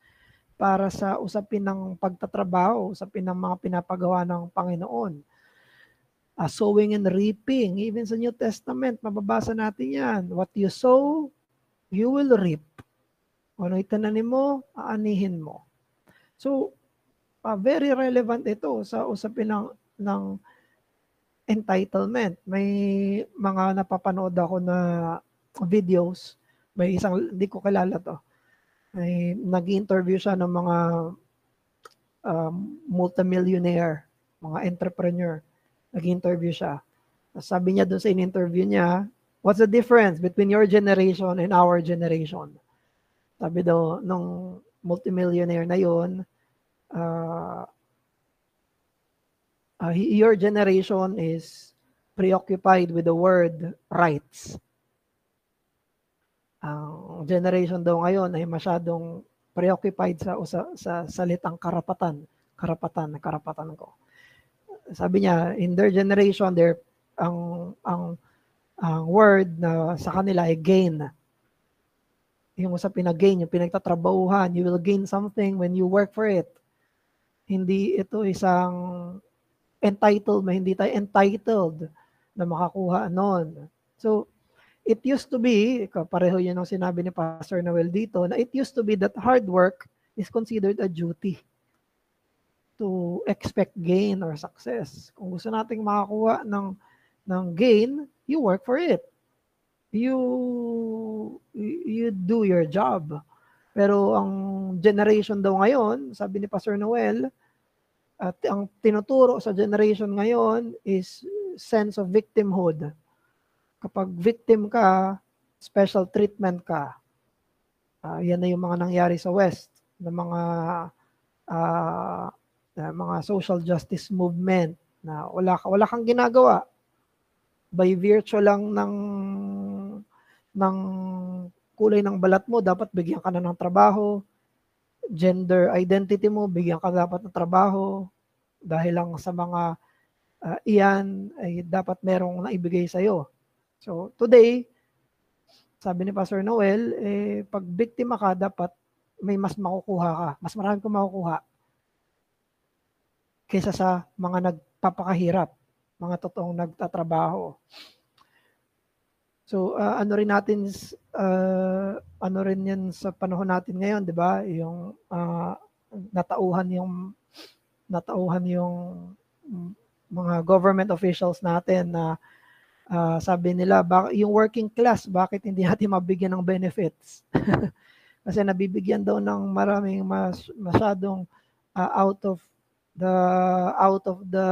para sa usapin ng pagtatrabaho, usapin ng mga pinapagawa ng Panginoon. Sowing and reaping, even sa New Testament, mababasa natin yan. What you sow, you will reap. Ano itananim mo, aanihin mo. So, very relevant ito sa usapin ng entitlement. May mga napapanood ako na videos. May isang, hindi ko kilala to. May nag-interview siya ng mga multimillionaire, mga entrepreneur. Nag-interview siya. Sabi niya doon sa in-interview niya, what's the difference between your generation and our generation? Sabi daw, nung multimillionaire na yun, your generation is preoccupied with the word rights. Ang generation daw ngayon ay masyadong preoccupied sa salitang karapatan ko. Sabi niya, in their generation, ang word na sa kanila ay gain. Yung sa pinag-gain, yung pinagtatrabahuhan, you will gain something when you work for it. Hindi ito isang entitlement, hindi tayo entitled na makakuha noon. So, it used to be, pareho yun ang sinabi ni Pastor Noel dito, na it used to be that hard work is considered a duty to expect gain or success. Kung gusto nating makakuha ng gain, you work for it. You do your job. Pero ang generation daw ngayon, sabi ni Pastor Noel, at ang tinuturo sa generation ngayon is sense of victimhood. Kapag victim ka, special treatment ka. Yan na yung mga nangyari sa West, na mga social justice movement na wala kang ginagawa. By virtue lang ng kulay ng balat mo, dapat bigyan ka na ng trabaho. Gender identity mo, bigyan ka dapat ng trabaho. Dahil lang sa mga iyan ay dapat merong naibigay sa'yo. So today, sabi ni Pastor Noel, pag biktima ka, dapat may mas makukuha ka. Mas marami kang makukuha kaysa sa mga nagpapakahirap, mga totoong nagtatrabaho. So ano rin yan sa panahon natin ngayon, 'di ba? Yung natauhan yung mga government officials natin na sabi nila, yung working class, bakit hindi natin mabigyan ng benefits? Kasi nabibigyan daw ng maraming masyadong out of the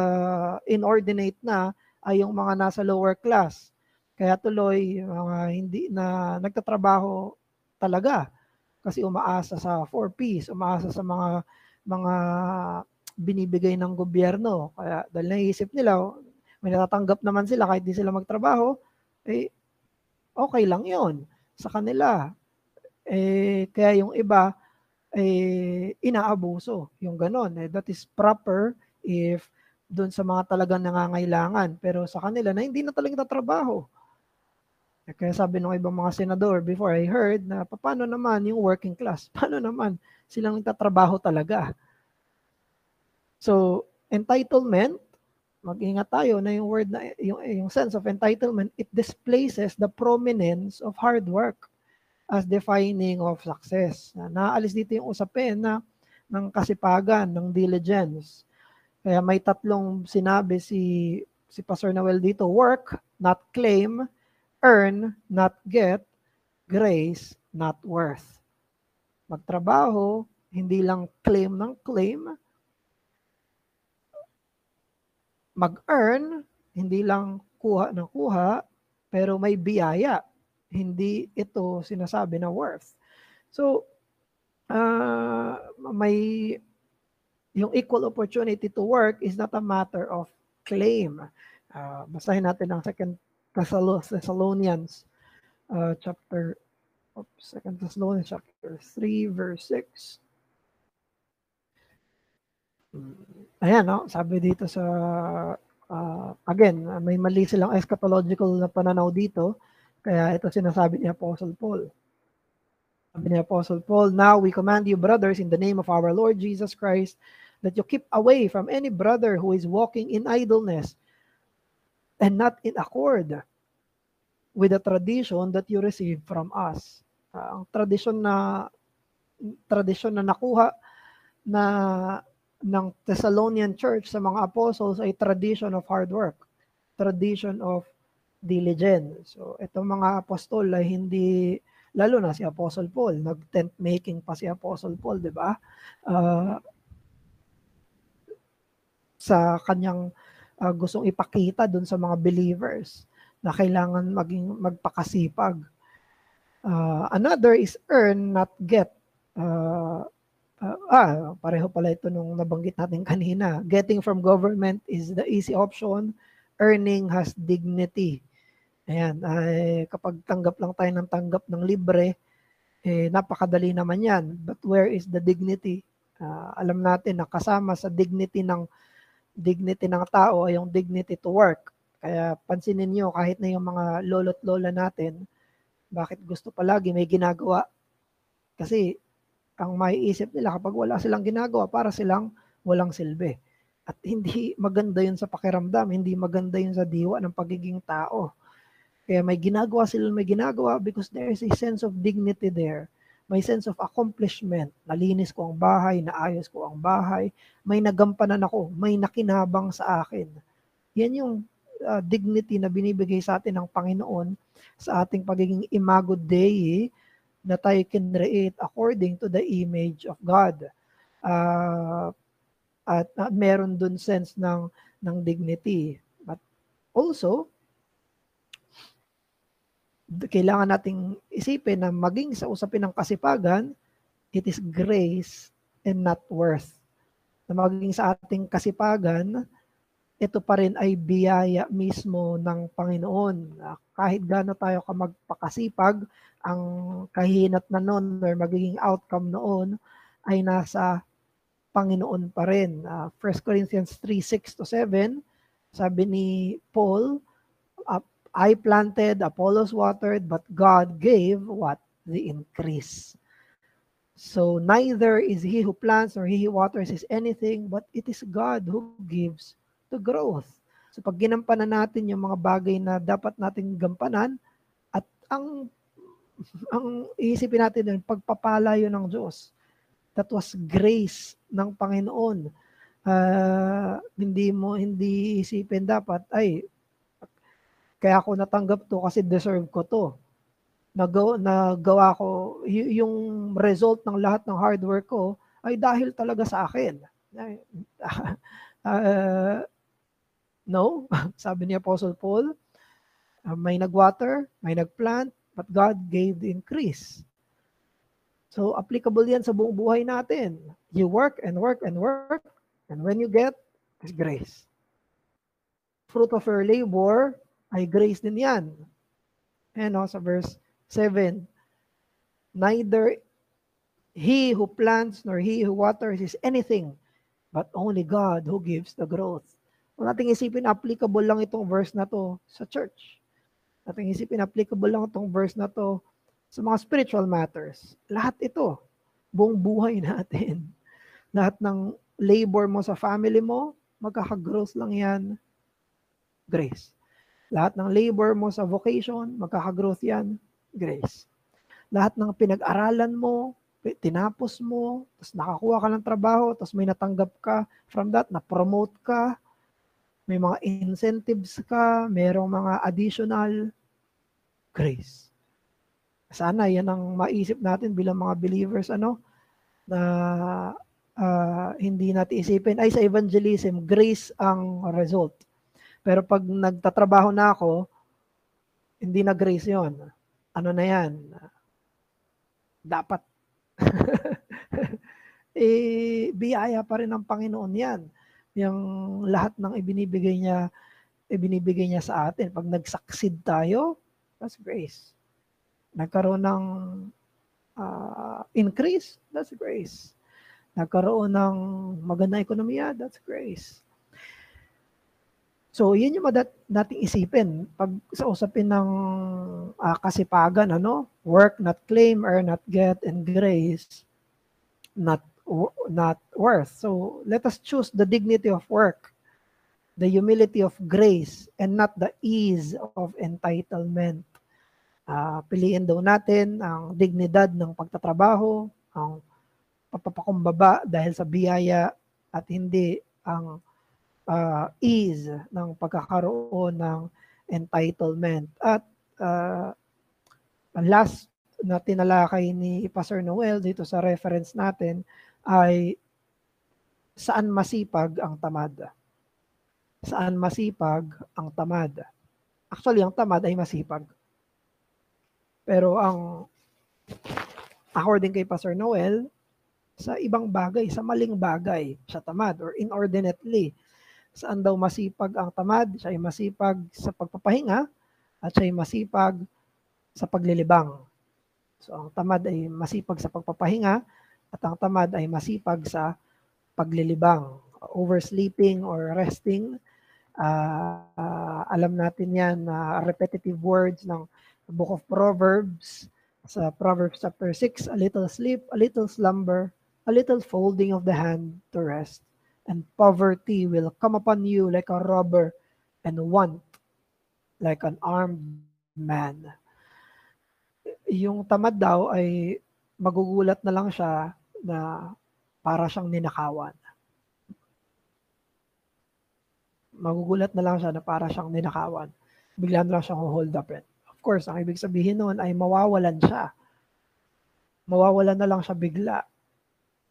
inordinate na ay yung mga nasa lower class. Kaya tuloy mga hindi na nagtatrabaho talaga kasi umaasa sa 4Ps, umaasa sa mga binibigay ng gobyerno. Kaya dahil naisip nila, may natatanggap naman sila kahit di sila magtrabaho, eh okay lang 'yon sa kanila. Kaya yung iba inaabuso, yung gano'n. That is proper if doon sa mga talagang nangangailangan. Pero sa kanila na hindi na talaga nagtatrabaho. Kaya sabi ng ibang mga senador before, I heard na paano naman yung working class? Paano naman silang nagtatrabaho talaga? So, entitlement, mag-ingat tayo na yung word na yung sense of entitlement, it displaces the prominence of hard work as defining of success. Naalis dito yung usapin na ng kasipagan, ng diligence. Kaya may tatlong sinabi si Pastor Noel dito, work, not claim, earn, not get, grace, not worth. Magtrabaho, hindi lang claim ng claim. Mag-earn, hindi lang kuha ng kuha, pero may biyaya. Hindi ito sinasabi na worth. So, yung equal opportunity to work is not a matter of claim. Basahin natin ang 2 Thessalonians chapter 3 verse 6. Ayan, no? Sabi dito sa again, may mali silang eschatological na pananaw dito. Kaya ito sinasabi ni Apostle Paul. Sabi ni Apostle Paul, now we command you, brothers, in the name of our Lord Jesus Christ, that you keep away from any brother who is walking in idleness and not in accord with the tradition that you received from us. Ang tradisyon na nakuha na ng Thessalonian church sa mga apostles ay tradition of hard work, tradition of diligence. So itong mga apostol ay hindi, lalo na si Apostle Paul, nag-tent making pa si Apostle Paul, di ba? Sa kanyang gustong ipakita dun sa mga believers na kailangan magpakasipag. Another is earn, not get. Pareho pala ito nung nabanggit natin kanina. Getting from government is the easy option. Earning has dignity. Ayan, kapag tanggap lang tayo ng libre, napakadali naman yan. But where is the dignity? Alam natin na kasama sa dignity ng tao ay yung dignity to work. Kaya pansinin nyo, kahit na yung mga lolo't lola natin, bakit gusto palagi may ginagawa? Kasi ang maiisip nila kapag wala silang ginagawa, para silang walang silbi. At hindi maganda yun sa pakiramdam, hindi maganda yun sa diwa ng pagiging tao. Kaya may ginagawa because there is a sense of dignity there. May sense of accomplishment. Nalinis ko ang bahay, naayos ko ang bahay, may nagampanan ako, may nakinabang sa akin. Yan yung dignity na binibigay sa atin ng Panginoon sa ating pagiging imago Dei, na tayo can create according to the image of God. At meron dun sense ng dignity. But also, kailangan nating isipin na maging sa usapin ng kasipagan, it is grace and not worth. Na maging sa ating kasipagan, ito pa rin ay biyaya mismo ng Panginoon. Kahit gaano tayo magpakasipag, ang kahinat na noon or magiging outcome noon ay nasa Panginoon pa rin. 1 Corinthians 3:6-7, sabi ni Paul, I planted, Apollos watered, but God gave what? The increase. So neither is he who plants nor he who waters is anything, but it is God who gives the growth. So pag ginampanan natin yung mga bagay na dapat nating gampanan, at ang iisipin natin din, pagpapala yun ng Diyos. That was grace ng Panginoon. Hindi isipin dapat, ay, kaya ako natanggap to kasi deserve ko to. Nagawa ko, yung result ng lahat ng hard work ko ay dahil talaga sa akin. No, sabi ni Apostle Paul, may nagwater, may nagplant, but God gave the increase. So, applicable yan sa buong buhay natin. You work and work and work, and when you get, is grace. Fruit of your labor, ay grace din yan. Sa verse 7, neither he who plants nor he who waters is anything, but only God who gives the growth. Kung nating isipin, applicable lang itong verse na to sa church. Nating isipin, applicable lang itong verse na to sa mga spiritual matters. Lahat ito, buong buhay natin. Lahat ng labor mo sa family mo, magkakagrowth lang yan, grace. Lahat ng labor mo sa vocation, magkakagrowth yan, grace. Lahat ng pinag-aralan mo, tinapos mo, tapos nakakuha ka ng trabaho, tapos may natanggap ka from that, na-promote ka, may mga incentives ka, merong mga additional grace. Sana yan ang maisip natin bilang mga believers, na hindi natin isipin, ay sa evangelism, grace ang result. Pero pag nagtatrabaho na ako, hindi na grace yon. Ano na yan? Dapat. Biyaya pa rin ng Panginoon yan. Yung lahat ng ibinibigay niya sa atin. Pag nag-succeed tayo, that's grace. Nagkaroon ng increase, that's grace. Nagkaroon ng magandang ekonomiya, that's grace. So, yun yung nating isipin pag sa usapin ng kasipagan, work, not claim, earn, not get, and grace, not worth. So, let us choose the dignity of work, the humility of grace, and not the ease of entitlement. Piliin daw natin ang dignidad ng pagtatrabaho, ang papakumbaba dahil sa biyaya, at hindi ang ease ng pagkakaroon ng entitlement. At last na tinalakay ni Pastor Noel dito sa reference natin ay saan masipag ang tamad. Saan masipag ang tamad. Actually, ang tamad ay masipag. Pero according kay Pastor Noel, sa ibang bagay, sa maling bagay, siya tamad or inordinately. Saan daw masipag ang tamad? Siya ay masipag sa pagpapahinga at siya ay masipag sa paglilibang. So ang tamad ay masipag sa pagpapahinga at ang tamad ay masipag sa paglilibang. Oversleeping or resting. Alam natin yan na repetitive words ng Book of Proverbs. Sa Proverbs chapter 6, a little sleep, a little slumber, a little folding of the hand to rest, and poverty will come upon you like a robber, and want like an armed man. Yung tamad daw ay magugulat na lang siya na para siyang ninakawan. Magugulat na lang siya na para siyang ninakawan. Bigla na lang siyang hold upin. Of course, ang ibig sabihin noon ay mawawalan siya. Mawawalan na lang siya bigla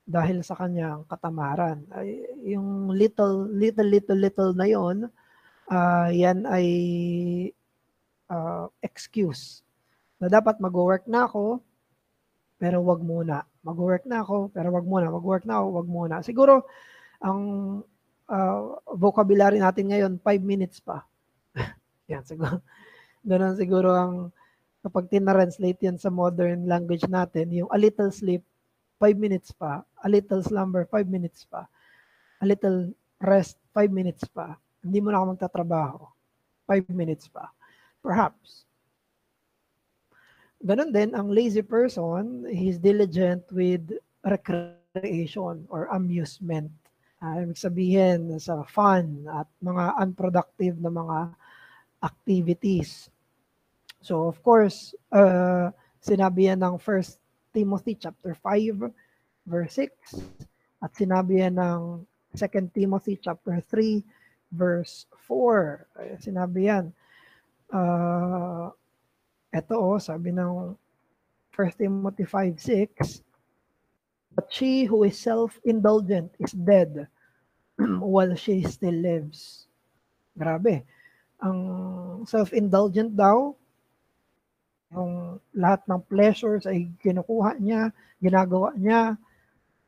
dahil sa kanyang katamaran. Ay, yung little na yon, yan ay excuse na dapat mag-work na ako pero wag muna. Mag-work na ako pero wag muna. Mag-work na ako, wag muna. Siguro ang vocabulary natin ngayon 5 minutes pa. Yan siguro. Ganun siguro ang kapag tinranslate yan sa modern language natin, yung a little sleep 5 minutes pa, a little slumber 5 minutes pa, a little rest 5 minutes pa. Hindi mo na ako magtatrabaho. 5 minutes pa. Perhaps. Ganon din, ang lazy person, he's diligent with recreation or amusement. Ibig sabihin sa fun at mga unproductive na mga activities. So of course, sinabi yan ng 1 Timothy chapter 5, verse 6. At sinabi yan ng 2 Timothy chapter 3, verse 4. Sinabi yan. Sabi ng 1 Timothy 5:6, but she who is self-indulgent is dead while she still lives. Grabe. Ang self-indulgent daw, yung lahat ng pleasures ay kinukuha niya, ginagawa niya,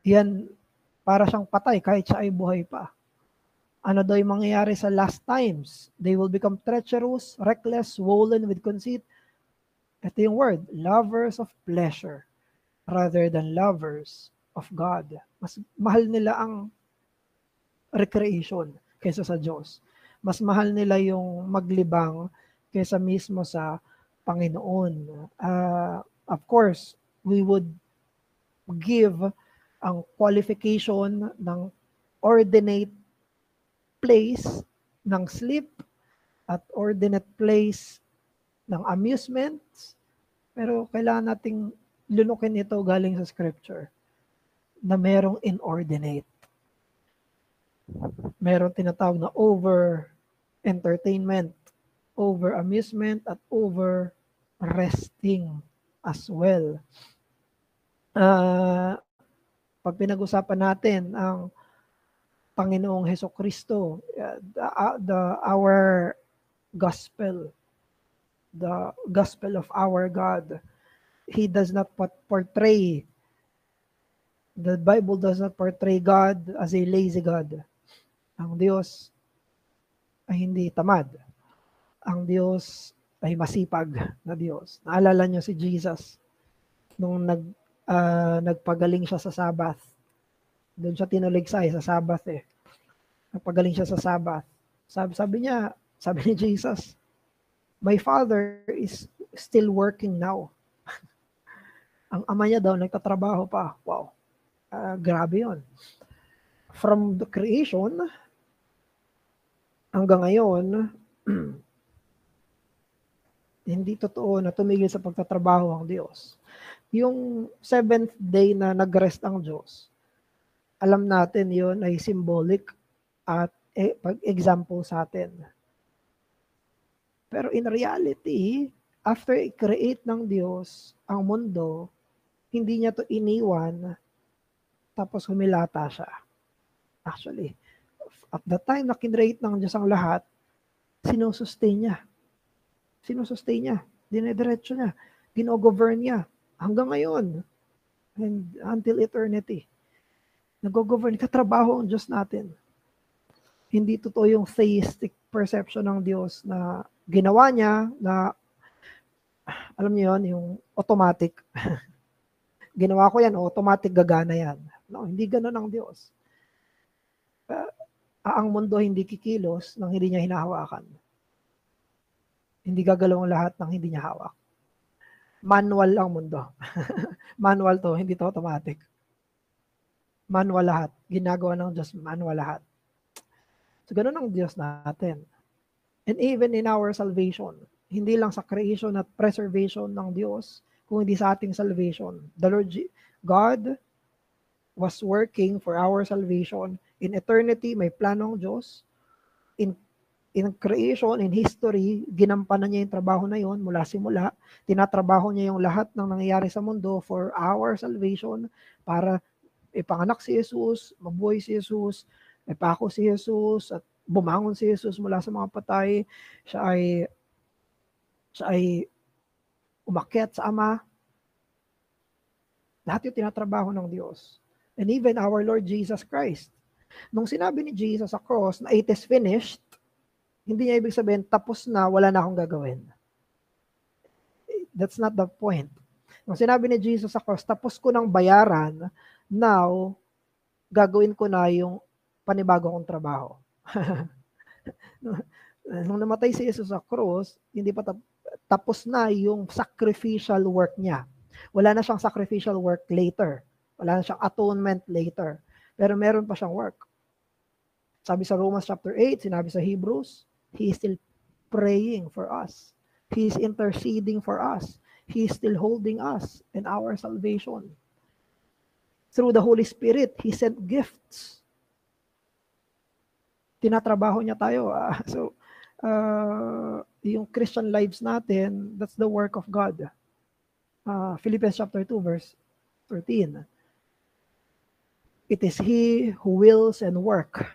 yan para siyang patay kahit siya ay buhay pa. Ano daw yung mangyayari sa last times? They will become treacherous, reckless, swollen with conceit. Ito yung word, lovers of pleasure rather than lovers of God. Mas mahal nila ang recreation kaysa sa Diyos. Mas mahal nila yung maglibang kaysa mismo sa Panginoon. Of course, we would give ang qualification ng ordinate place ng sleep at ordinate place ng amusements, pero kailangan nating lunukin ito galing sa scripture na merong inordinate. Merong tinatawag na over entertainment, over amusement, at over resting as well. Pag pinag-usapan natin ang Panginoong Hesukristo, our gospel, the gospel of our God, He does not portray, the Bible does not portray God as a lazy God. Ang Diyos ay hindi tamad. Ang Diyos ay masipag na Diyos. Naalala niyo si Jesus nung nagpagaling siya sa Sabbath. Doon siya tinuligsay sa Sabbath eh. Nagpagaling siya sa Sabbath. Sabi ni Jesus, my Father is still working now. Ang ama niya daw nagtatrabaho pa. Wow. Grabe yun. From the creation hanggang ngayon, hindi totoo na tumigil sa pagtatrabaho ang Diyos. Yung 7th day na nag-rest ang Diyos, alam natin yun ay symbolic at example sa atin. Pero in reality, after i-create ng Diyos ang mundo, hindi niya to iniwan tapos humilata siya. Actually, at the time na kinreate ng Diyos ang lahat, sinusustain niya. Dinediretso niya. Gino-govern niya. Hanggang ngayon. And until eternity. Nag-govern. Katrabaho ang Diyos natin. Hindi totoo yung theistic perception ng Diyos na ginawa niya na, alam niyo yun, yung automatic. Ginawa ko yan, automatic gagana yan. No, hindi ganoon ang Diyos. Ang mundo hindi kikilos nang hindi niya hinahawakan. Hindi gagalaw ang lahat nang hindi niya hawak. Manual ang mundo. Manual to, hindi to automatic. Manual lahat. Ginagawa ng Diyos, manual lahat. So, ganun ang Diyos natin. And even in our salvation, hindi lang sa creation at preservation ng Diyos, kung hindi sa ating salvation. The Lord God was working for our salvation. In eternity, may plano ng Diyos. In creation, in history, ginampanan niya yung trabaho na yon mula simula. Tinatrabaho niya yung lahat ng nangyayari sa mundo for our salvation para ipanganak si Jesus, mabuhay si Jesus, ipako si Jesus, at bumangon si Jesus mula sa mga patay. Siya ay umakyat sa Ama. Lahat yung tinatrabaho ng Diyos. And even our Lord Jesus Christ. Nung sinabi ni Jesus sa cross na it is finished, hindi niya ibig sabihin, tapos na, wala na akong gagawin. That's not the point. Nung sinabi ni Jesus sa cross, tapos ko ng bayaran, now, gagawin ko na yung panibago kong trabaho. Nung namatay si Jesus sa cross, hindi pa tapos na yung sacrificial work niya. Wala na siyang sacrificial work later. Wala na siyang atonement later. Pero meron pa siyang work. Sabi sa Romans chapter 8, sinabi sa Hebrews, He is still praying for us. He is interceding for us. He is still holding us in our salvation. Through the Holy Spirit, He sent gifts. Tinatrabaho niya tayo. Yung Christian lives natin, that's the work of God. Philippians chapter 2, verse 13. It is He who wills and work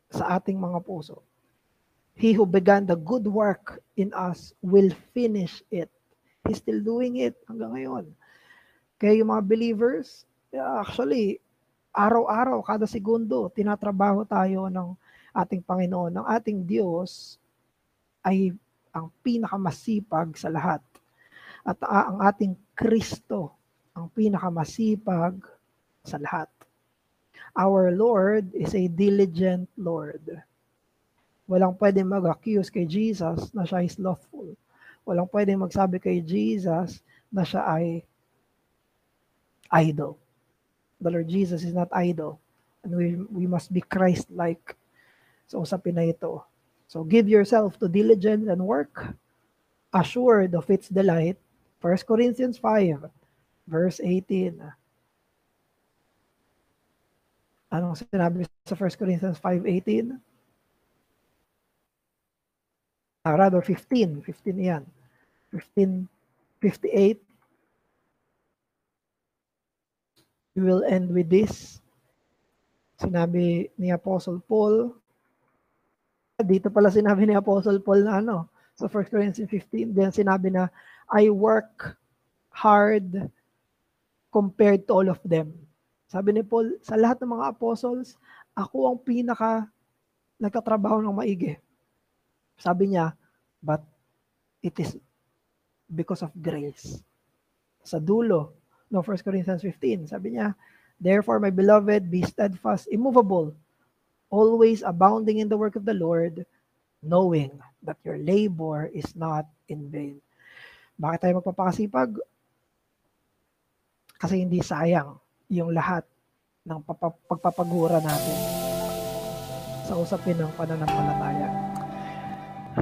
sa ating mga puso. He who began the good work in us will finish it. He's still doing it hanggang ngayon. Kaya yung mga believers, actually, araw-araw, kada segundo, tinatrabaho tayo ng ating Panginoon. Ng ating Diyos ay ang pinakamasipag sa lahat. At ang ating Kristo, ang pinakamasipag sa lahat. Our Lord is a diligent Lord. Walang pwedeng mag-accuse kay Jesus na siya ay slothful. Walang pwedeng magsabi kay Jesus na siya ay idle. The Lord Jesus is not idle. And we must be Christ-like. So, usapin na ito. So, give yourself to diligence and work, assured of its delight. 1 Corinthians 5, verse 18. Anong sinabi sa 1 Corinthians 5:18? Rather 15 yan. 15:58. We will end with this. Sinabi ni Apostle Paul, dito pala sinabi ni Apostle Paul na sa 1 Corinthians 15, then sinabi na, I work hard compared to all of them. Sabi ni Paul, sa lahat ng mga apostles, ako ang pinaka nagtatrabaho ng maigi. Sabi niya, but it is because of grace. Sa dulo ng 1 Corinthians 15, sabi niya, therefore, my beloved, be steadfast, immovable, always abounding in the work of the Lord, knowing that your labor is not in vain. Bakit tayo magpapakasipag? Kasi hindi sayang yung lahat ng pagpapagura natin sa usapin ng pananampalataya.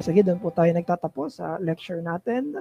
Sige, doon po tayo nagtatapos sa lecture natin.